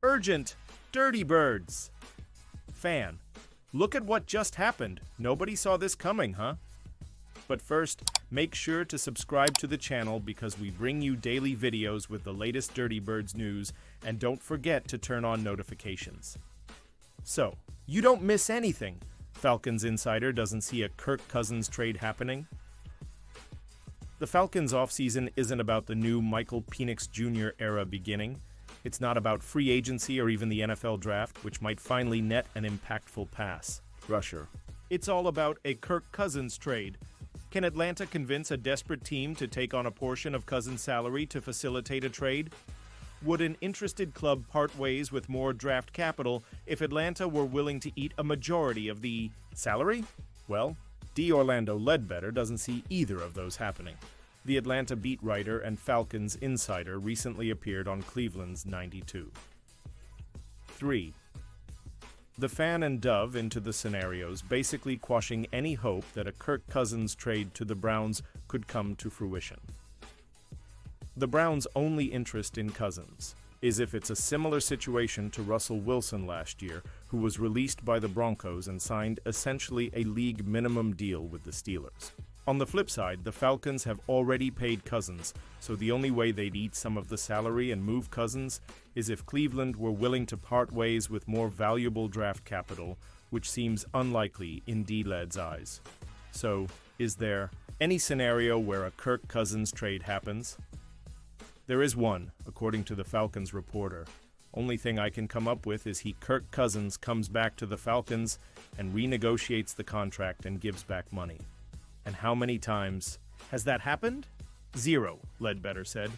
Urgent! Dirty birds! Fan. Look at what just happened. Nobody saw this coming, huh? But first, make sure to subscribe to the channel because we bring you daily videos with the latest Dirty Birds news, and don't forget to turn on notifications. So, you don't miss anything. Falcons insider doesn't see a Kirk Cousins trade happening. The Falcons offseason isn't about the new Michael Penix Jr. era beginning. It's not about free agency or even the NFL draft, which might finally net an impactful pass rusher. It's all about a Kirk Cousins trade. Can Atlanta convince a desperate team to take on a portion of Cousins' salary to facilitate a trade? Would an interested club part ways with more draft capital if Atlanta were willing to eat a majority of the salary? Well, D. Orlando Ledbetter doesn't see either of those happening. The Atlanta beat writer and Falcons insider recently appeared on Cleveland's 92. 3. The Fan and Dove into the scenarios, basically quashing any hope that a Kirk Cousins trade to the Browns could come to fruition. The Browns' only interest in Cousins is if it's a similar situation to Russell Wilson last year, who was released by the Broncos and signed essentially a league minimum deal with the Steelers. On the flip side, the Falcons have already paid Cousins, so the only way they'd eat some of the salary and move Cousins is if Cleveland were willing to part ways with more valuable draft capital, which seems unlikely in D-Led's eyes. So, is there any scenario where a Kirk Cousins trade happens? There is one, according to the Falcons reporter. Only thing I can come up with is Kirk Cousins comes back to the Falcons and renegotiates the contract and gives back money. And how many times has that happened? 0, Ledbetter said.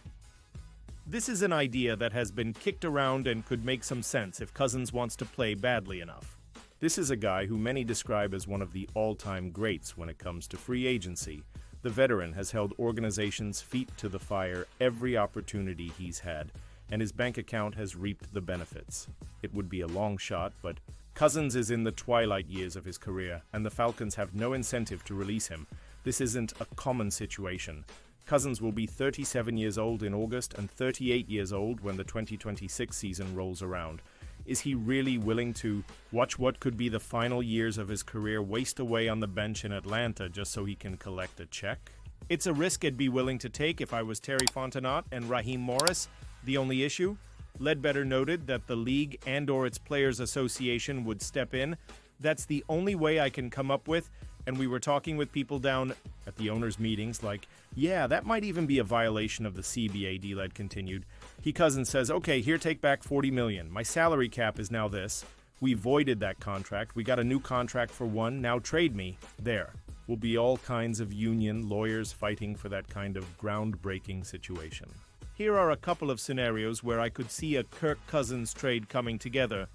This is an idea that has been kicked around and could make some sense if Cousins wants to play badly enough. This is a guy who many describe as one of the all-time greats when it comes to free agency. The veteran has held organizations' feet to the fire every opportunity he's had, and his bank account has reaped the benefits. It would be a long shot, but Cousins is in the twilight years of his career, and the Falcons have no incentive to release him. This isn't a common situation. Cousins will be 37 years old in August and 38 years old when the 2026 season rolls around. Is he really willing to watch what could be the final years of his career waste away on the bench in Atlanta just so he can collect a check? It's a risk I'd be willing to take if I was Terry Fontenot and Raheem Morris. The only issue? Ledbetter noted that the league and/or its players' association would step in. That's the only way I can come up with, and we were talking with people down at the owners' meetings like, yeah, that might even be a violation of the CBA, D-Led continued. Cousins says, okay, here, take back $40 million. My salary cap is now this. We voided that contract. We got a new contract for one. Now trade me. There. Will be all kinds of union lawyers fighting for that kind of groundbreaking situation. Here are a couple of scenarios where I could see a Kirk Cousins trade coming together.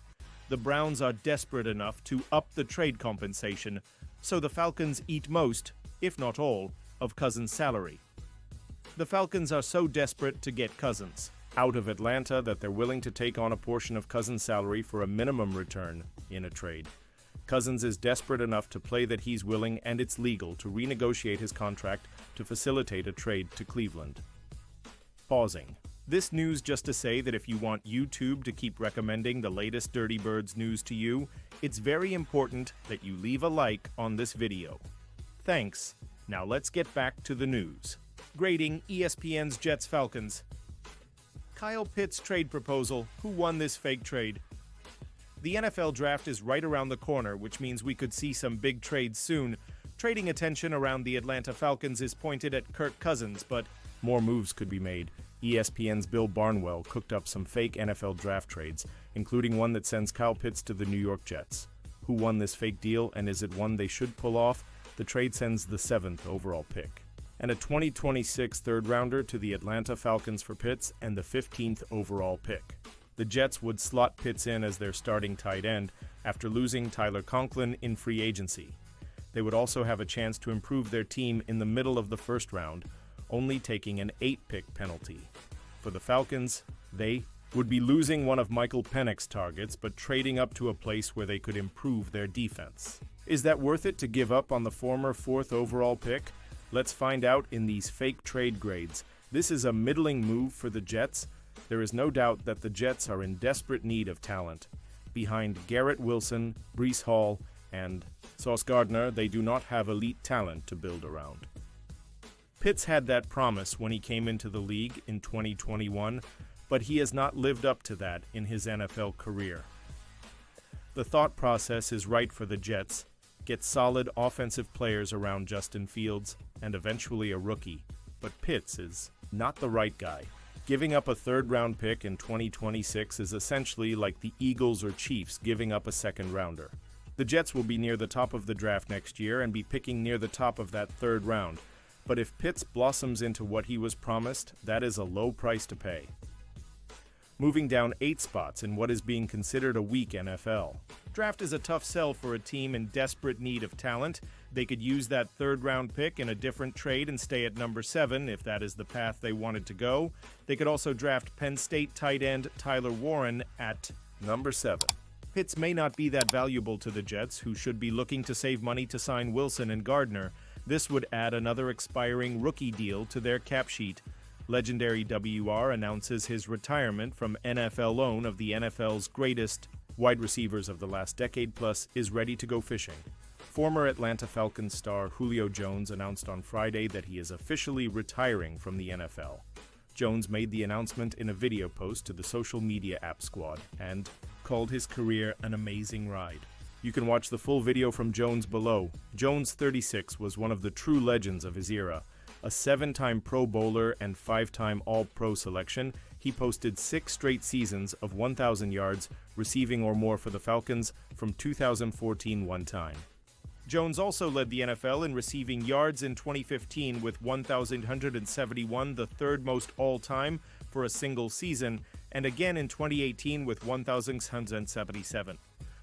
The Browns are desperate enough to up the trade compensation, so the Falcons eat most, if not all, of Cousins' salary. The Falcons are so desperate to get Cousins out of Atlanta that they're willing to take on a portion of Cousins' salary for a minimum return in a trade. Cousins is desperate enough to play that he's willing, and it's legal, to renegotiate his contract to facilitate a trade to Cleveland. Pausing. This news just to say that if you want YouTube to keep recommending the latest Dirty Birds news to you, it's very important that you leave a like on this video. Thanks. Now let's get back to the news. Grading ESPN's Jets Falcons. Kyle Pitts trade proposal. Who won this fake trade? The NFL draft is right around the corner, which means we could see some big trades soon. Trading attention around the Atlanta Falcons is pointed at Kirk Cousins, but more moves could be made. ESPN's Bill Barnwell cooked up some fake NFL draft trades, including one that sends Kyle Pitts to the New York Jets. Who won this fake deal, and is it one they should pull off? The trade sends the 7th overall pick, and a 2026 third-rounder to the Atlanta Falcons for Pitts, and the 15th overall pick. The Jets would slot Pitts in as their starting tight end after losing Tyler Conklin in free agency. They would also have a chance to improve their team in the middle of the first round, only taking an 8-pick penalty. For the Falcons, they would be losing one of Michael Penix's targets, but trading up to a place where they could improve their defense. Is that worth it to give up on the former 4th overall pick? Let's find out in these fake trade grades. This is a middling move for the Jets, There is no doubt that the Jets are in desperate need of talent. Behind Garrett Wilson, Breece Hall, and Sauce Gardner, they do not have elite talent to build around. Pitts had that promise when he came into the league in 2021, but he has not lived up to that in his NFL career. The thought process is right for the Jets: get solid offensive players around Justin Fields and eventually a rookie. But Pitts is not the right guy. Giving up a third-round pick in 2026 is essentially like the Eagles or Chiefs giving up a second-rounder. The Jets will be near the top of the draft next year and be picking near the top of that third round. But if Pitts blossoms into what he was promised, that is a low price to pay. Moving down 8 spots in what is being considered a weak NFL. Draft is a tough sell for a team in desperate need of talent. They could use that third-round pick in a different trade and stay at number 7 if that is the path they wanted to go. They could also draft Penn State tight end Tyler Warren at number 7. Pitts may not be that valuable to the Jets, who should be looking to save money to sign Wilson and Gardner. This would add another expiring rookie deal to their cap sheet. Legendary WR announces his retirement from NFL loan of the NFL's greatest wide receivers of the last decade plus is ready to go fishing. Former Atlanta Falcons star Julio Jones announced on Friday that he is officially retiring from the NFL. Jones made the announcement in a video post to the social media app Squad and called his career an amazing ride. You can watch the full video from Jones below. Jones, 36, was one of the true legends of his era. A 7-time Pro Bowler and 5-time All-Pro selection, he posted 6 straight seasons of 1,000 yards, receiving or more for the Falcons from 2014 one time. Jones also led the NFL in receiving yards in 2015 with 1,171, the third most all-time for a single season, and again in 2018 with 1,677.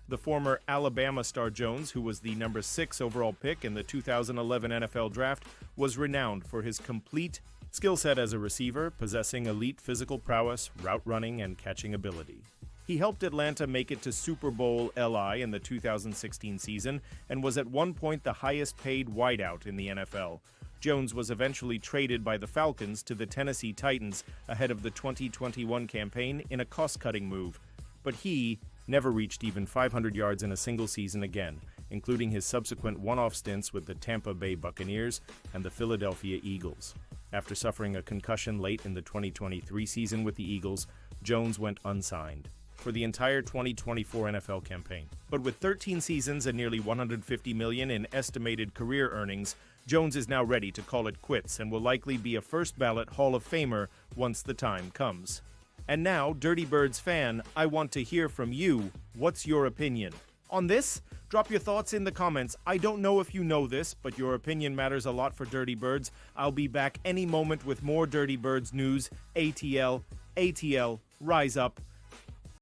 The former Alabama star Jones, who was the number 6 overall pick in the 2011 NFL Draft, was renowned for his complete skill set as a receiver, possessing elite physical prowess, route running, and catching ability. He helped Atlanta make it to Super Bowl LI in the 2016 season and was at one point the highest-paid wideout in the NFL. Jones was eventually traded by the Falcons to the Tennessee Titans ahead of the 2021 campaign in a cost-cutting move, but he never reached even 500 yards in a single season again, including his subsequent one-off stints with the Tampa Bay Buccaneers and the Philadelphia Eagles. After suffering a concussion late in the 2023 season with the Eagles, Jones went unsigned for the entire 2024 NFL campaign. But with 13 seasons and nearly $150 million in estimated career earnings, Jones is now ready to call it quits and will likely be a first-ballot Hall of Famer once the time comes. And now, Dirty Birds fan, I want to hear from you. What's your opinion on this? Drop your thoughts in the comments. I don't know if you know this, but your opinion matters a lot for Dirty Birds. I'll be back any moment with more Dirty Birds news. ATL, rise up.